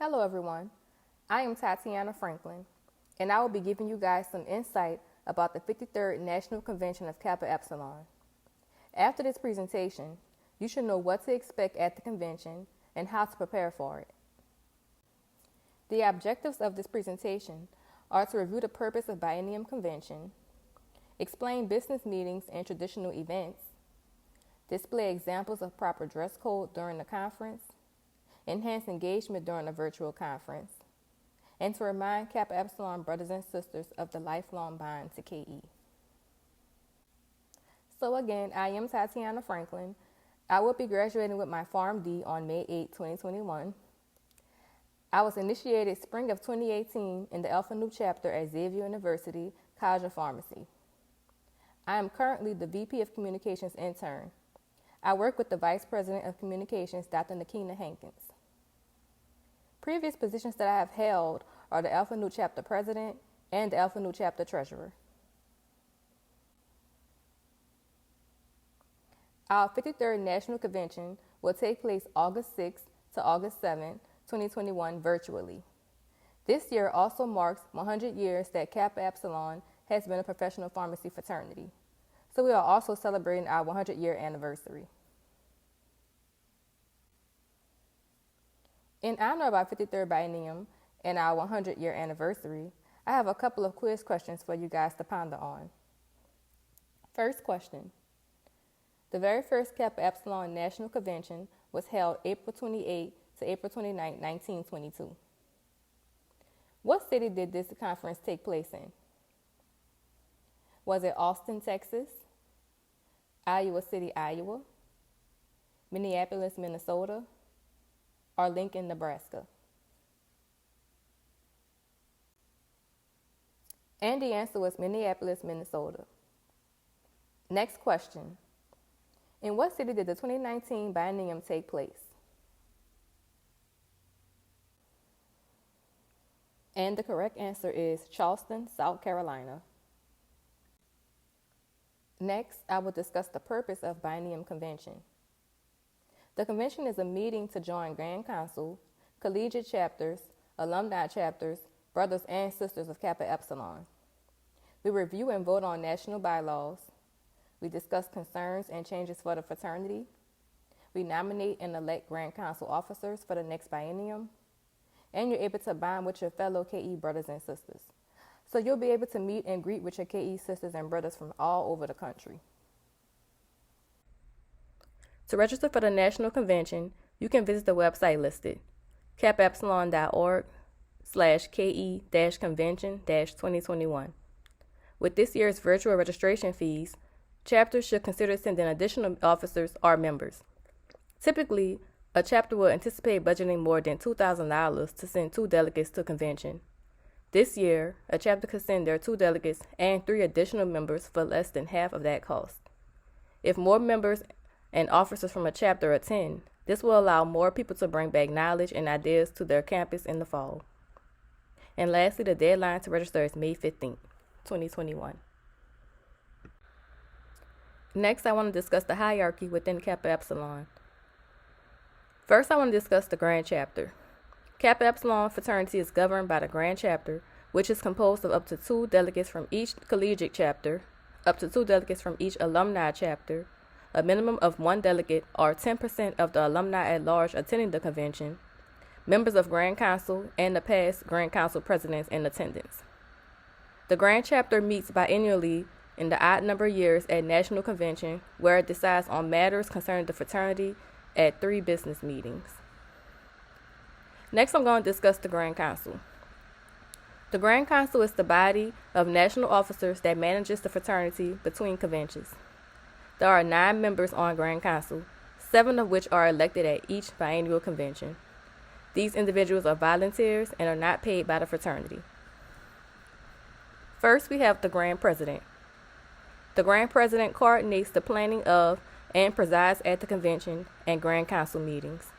Hello everyone, I am Tatiana Franklin, and I will be giving you guys some insight about the 53rd National Convention of Kappa Epsilon. After this presentation, you should know what to expect at the convention and how to prepare for it. The objectives of this presentation are to review the purpose of Biennium Convention, explain business meetings and traditional events, display examples of proper dress code during the conference, enhance engagement during a virtual conference, and to remind Kappa Epsilon brothers and sisters of the lifelong bond to KE. So again, I am Tatiana Franklin. I will be graduating with my PharmD on May 8, 2021. I was initiated spring of 2018 in the Alpha Nu chapter at Xavier University, College of Pharmacy. I am currently the VP of Communications intern. I work with the Vice President of Communications, Dr. Nakina Hankins. Previous positions that I have held are the Alpha Nu chapter president and the Alpha Nu chapter treasurer. Our 53rd National Convention will take place August 6th to August 7th, 2021 virtually. This year also marks 100 years that Kappa Epsilon has been a professional pharmacy fraternity. So we are also celebrating our 100-year anniversary. In honor of our 53rd biennium and our 100-year anniversary, I have a couple of quiz questions for you guys to ponder on. First question. The very first Kappa Epsilon National Convention was held April 28 to April 29, 1922. What city did this conference take place in? Was it Austin, Texas, Iowa City, Iowa, Minneapolis, Minnesota, or Lincoln, Nebraska? And the answer was Minneapolis, Minnesota. Next question. In what city did the 2019 biennium take place? And the correct answer is Charleston, South Carolina. Next, I will discuss the purpose of Biennium Convention. The convention is a meeting to join Grand Council, collegiate chapters, alumni chapters, brothers and sisters of Kappa Epsilon. We review and vote on national bylaws. We discuss concerns and changes for the fraternity. We nominate and elect Grand Council officers for the next biennium. And you're able to bond with your fellow KE brothers and sisters. So you'll be able to meet and greet with your KE sisters and brothers from all over the country. To register for the National Convention, you can visit the website listed, kapepsilon.org/KE-convention-2021. With this year's virtual registration fees, chapters should consider sending additional officers or members. Typically, a chapter will anticipate budgeting more than $2,000 to send 2 delegates to convention. This year, a chapter could send their 2 delegates and 3 additional members for less than half of that cost. If more members and officers from a chapter attend, this will allow more people to bring back knowledge and ideas to their campus in the fall. And lastly, the deadline to register is May 15th, 2021. Next, I want to discuss the hierarchy within Kappa Epsilon. First, I want to discuss the Grand Chapter. Kappa Epsilon fraternity is governed by the Grand Chapter, which is composed of up to 2 delegates from each collegiate chapter, up to 2 delegates from each alumni chapter, a minimum of 1 delegate or 10% of the alumni at large attending the convention, members of Grand Council, and the past Grand Council presidents in attendance. The Grand Chapter meets biennially in the odd number years at National Convention, where it decides on matters concerning the fraternity at 3 business meetings. Next, I'm going to discuss the Grand Council. The Grand Council is the body of national officers that manages the fraternity between conventions. There are 9 members on Grand Council, 7 of which are elected at each biennial convention. These individuals are volunteers and are not paid by the fraternity. First, we have the Grand President. The Grand President coordinates the planning of and presides at the convention and Grand Council meetings.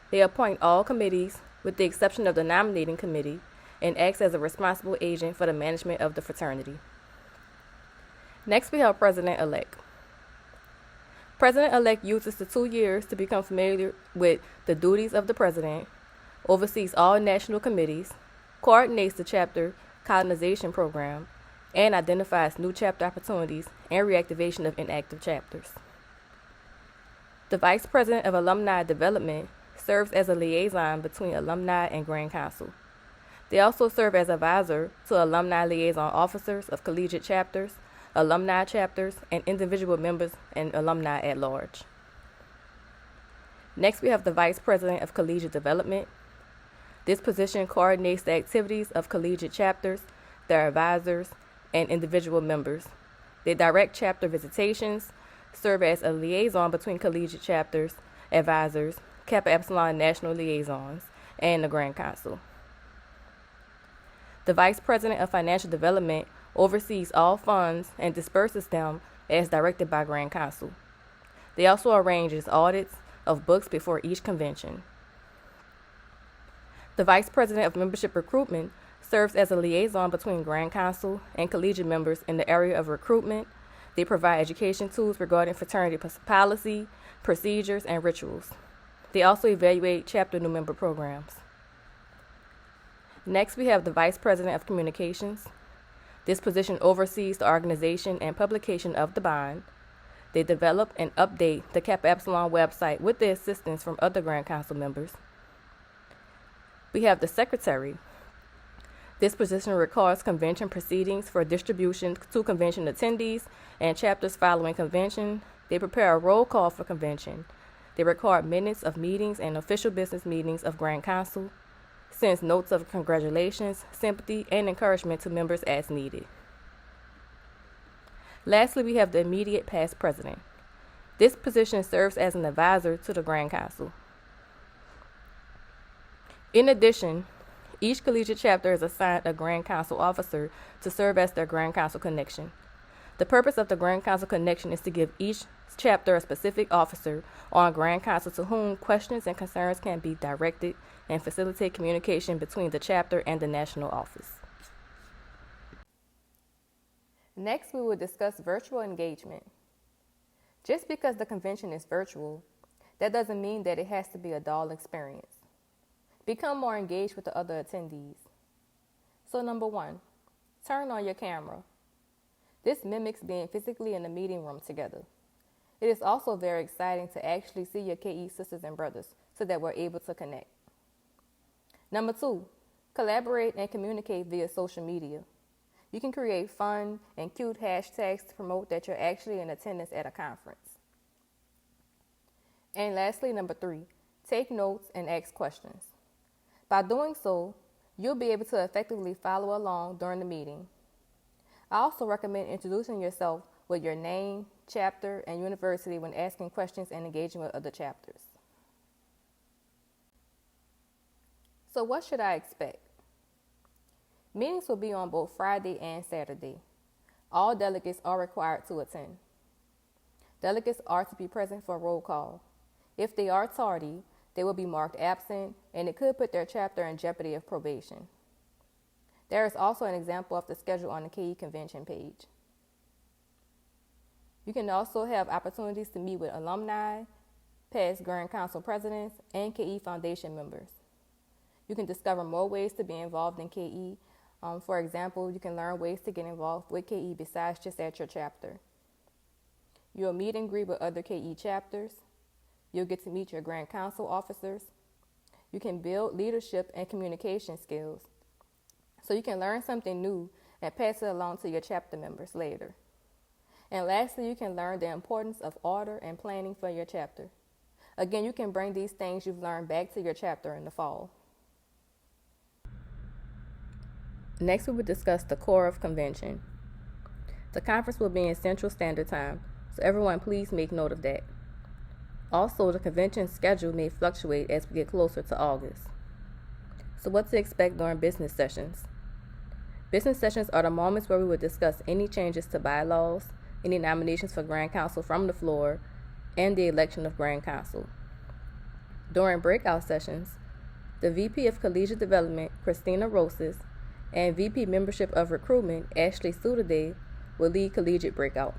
They appoint all committees, with the exception of the nominating committee, and acts as a responsible agent for the management of the fraternity. Next, we have President-elect. President-elect uses the 2 years to become familiar with the duties of the president, oversees all national committees, coordinates the chapter colonization program, and identifies new chapter opportunities and reactivation of inactive chapters. The Vice President of Alumni Development serves as a liaison between alumni and Grand Council. They also serve as advisor to alumni liaison officers of collegiate chapters, alumni chapters, and individual members and alumni at large. Next, we have the Vice President of Collegiate Development. This position coordinates the activities of collegiate chapters, their advisors, and individual members. They direct chapter visitations, serve as a liaison between collegiate chapters, advisors, Kappa Epsilon national liaisons, and the Grand Council. The Vice President of Financial Development oversees all funds and disperses them as directed by Grand Council. They also arranges audits of books before each convention. The Vice President of Membership Recruitment serves as a liaison between Grand Council and collegiate members in the area of recruitment. They provide education tools regarding fraternity policy, procedures, and rituals. They also evaluate chapter new member programs. Next, we have the Vice President of Communications. This position oversees the organization and publication of the bond. They develop and update the Kappa Epsilon website with the assistance from other Grand Council members. We have the Secretary. This position records convention proceedings for distribution to convention attendees and chapters following convention. They prepare a roll call for convention. They record minutes of meetings and official business meetings of Grand Council, sends notes of congratulations, sympathy, and encouragement to members as needed. Lastly, we have the immediate past president. This position serves as an advisor to the Grand Council. In addition, each collegiate chapter is assigned a Grand Council officer to serve as their Grand Council connection. The purpose of the Grand Council connection is to give each chapter a specific officer on Grand Council to whom questions and concerns can be directed and facilitate communication between the chapter and the national office. Next, we will discuss virtual engagement. Just because the convention is virtual, that doesn't mean that it has to be a dull experience. Become more engaged with the other attendees. So number 1, turn on your camera. This mimics being physically in the meeting room together. It is also very exciting to actually see your KE sisters and brothers so that we're able to connect. Number 2, collaborate and communicate via social media. You can create fun and cute hashtags to promote that you're actually in attendance at a conference. And lastly, number 3, take notes and ask questions. By doing so, you'll be able to effectively follow along during the meeting. I also recommend introducing yourself with your name, chapter, and university when asking questions and engaging with other chapters. So what should I expect? Meetings will be on both Friday and Saturday. All delegates are required to attend. Delegates are to be present for roll call. If they are tardy, they will be marked absent, and it could put their chapter in jeopardy of probation. There is also an example of the schedule on the KE convention page. You can also have opportunities to meet with alumni, past Grand Council presidents, and KE Foundation members. You can discover more ways to be involved in KE. For example, you can learn ways to get involved with KE besides just at your chapter. You'll meet and greet with other KE chapters. You'll get to meet your Grand Council officers. You can build leadership and communication skills. So you can learn something new and pass it along to your chapter members later. And lastly, you can learn the importance of order and planning for your chapter. Again, you can bring these things you've learned back to your chapter in the fall. Next, we will discuss the core of convention. The conference will be in Central Standard Time, so everyone please make note of that. Also, the convention schedule may fluctuate as we get closer to August. So what to expect during business sessions? Business sessions are the moments where we will discuss any changes to bylaws, any nominations for Grand Council from the floor, and the election of Grand Council. During breakout sessions, the VP of Collegiate Development, Christina Rosas, and VP Membership of Recruitment, Ashley Sudaday, will lead Collegiate Breakout.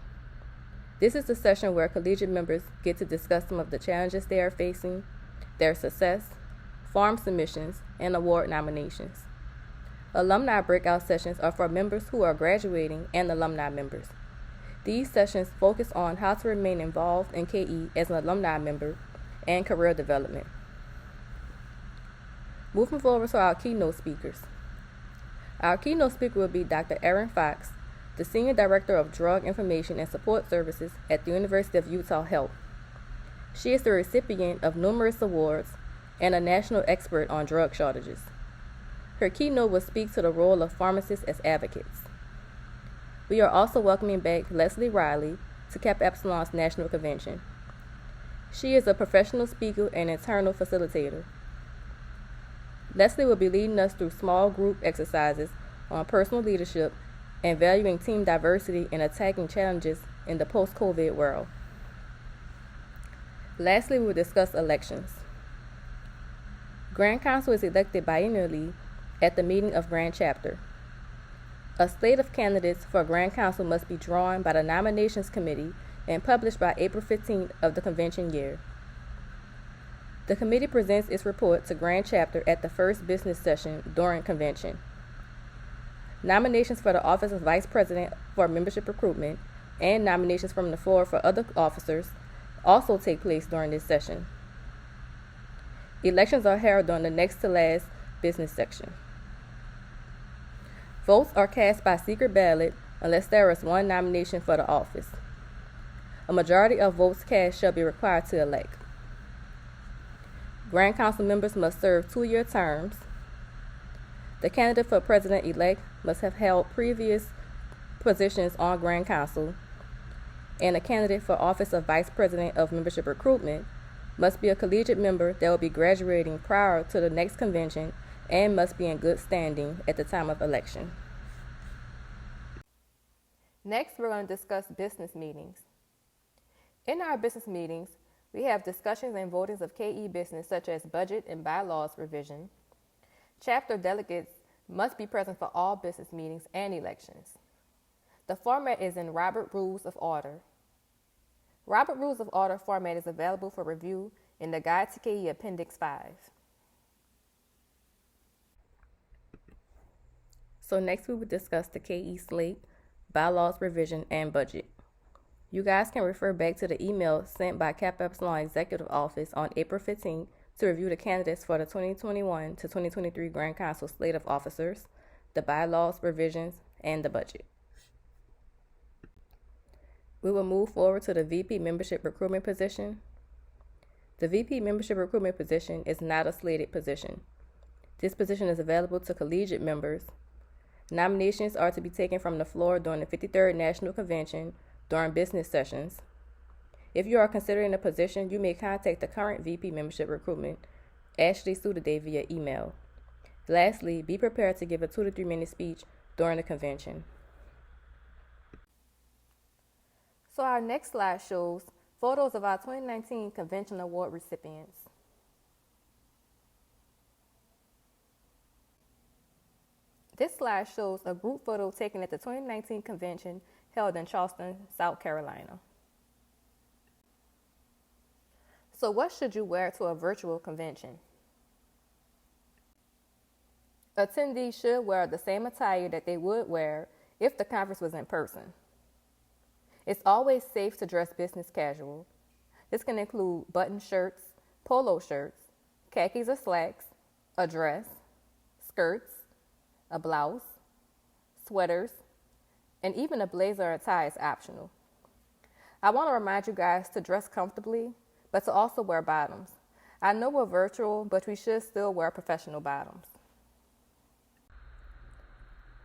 This is the session where collegiate members get to discuss some of the challenges they are facing, their success, form submissions, and award nominations. Alumni breakout sessions are for members who are graduating and alumni members. These sessions focus on how to remain involved in KE as an alumni member and career development. Moving forward to our keynote speakers. Our keynote speaker will be Dr. Erin Fox, the Senior Director of Drug Information and Support Services at the University of Utah Health. She is the recipient of numerous awards and a national expert on drug shortages. Her keynote will speak to the role of pharmacists as advocates. We are also welcoming back Leslie Riley to Kappa Epsilon's National Convention. She is a professional speaker and internal facilitator. Leslie will be leading us through small group exercises on personal leadership and valuing team diversity and attacking challenges in the post-COVID world. Lastly, we will discuss elections. Grand Council is elected biennially at the meeting of Grand Chapter. A slate of candidates for Grand Council must be drawn by the Nominations Committee and published by April 15th of the convention year. The committee presents its report to Grand Chapter at the first business session during convention. Nominations for the office of Vice President for membership recruitment and nominations from the floor for other officers also take place during this session. Elections are held during the next to last business section. Votes are cast by secret ballot unless there is one nomination for the office. A majority of votes cast shall be required to elect. Grand Council members must serve 2-year terms. The candidate for president-elect must have held previous positions on Grand Council, and a candidate for office of Vice President of Membership Recruitment must be a collegiate member that will be graduating prior to the next convention and must be in good standing at the time of election. Next, we're going to discuss business meetings. In our business meetings, we have discussions and votings of KE business such as budget and bylaws revision. Chapter delegates must be present for all business meetings and elections. The format is in Robert Rules of Order. Robert Rules of Order format is available for review in the Guide to KE Appendix 5. So next we will discuss the KE slate, bylaws revision, and budget. You guys can refer back to the email sent by Kappa Epsilon Executive Office on April 15th to review the candidates for the 2021 to 2023 Grand Council slate of officers, the bylaws revisions, and the budget. We will move forward to the VP membership recruitment position. The VP membership recruitment position is not a slated position. This position is available to collegiate members. Nominations are to be taken from the floor during the 53rd National Convention during business sessions. If you are considering a position, you may contact the current VP membership recruitment, Ashley Sudaday, via email. Lastly, be prepared to give a 2 to 3 minute speech during the convention. So our next slide shows photos of our 2019 Convention Award recipients. This slide shows a group photo taken at the 2019 convention held in Charleston, South Carolina. So what should you wear to a virtual convention? Attendees should wear the same attire that they would wear if the conference was in person. It's always safe to dress business casual. This can include button shirts, polo shirts, khakis or slacks, a dress, skirts, a blouse, sweaters, and even a blazer or tie is optional. I want to remind you guys to dress comfortably, but to also wear bottoms. I know we're virtual, but we should still wear professional bottoms.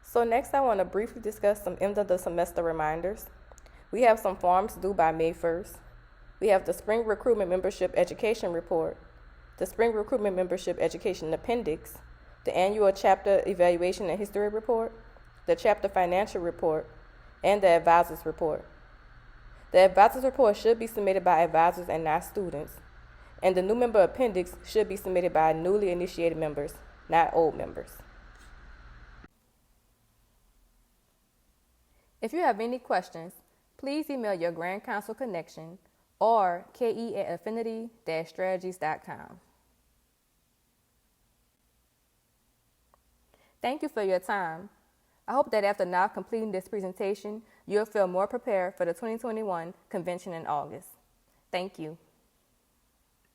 So next I want to briefly discuss some end of the semester reminders. We have some forms due by May 1st. We have the Spring Recruitment Membership Education Report, the Spring Recruitment Membership Education Appendix, the Annual Chapter Evaluation and History Report, the Chapter Financial Report, and the Advisors Report. The Advisors Report should be submitted by advisors and not students, and the new member appendix should be submitted by newly initiated members, not old members. If you have any questions, please email your Grand Council connection or ke@affinity-strategies.com. Thank you for your time. I hope that after now completing this presentation, you'll feel more prepared for the 2021 convention in August. Thank you.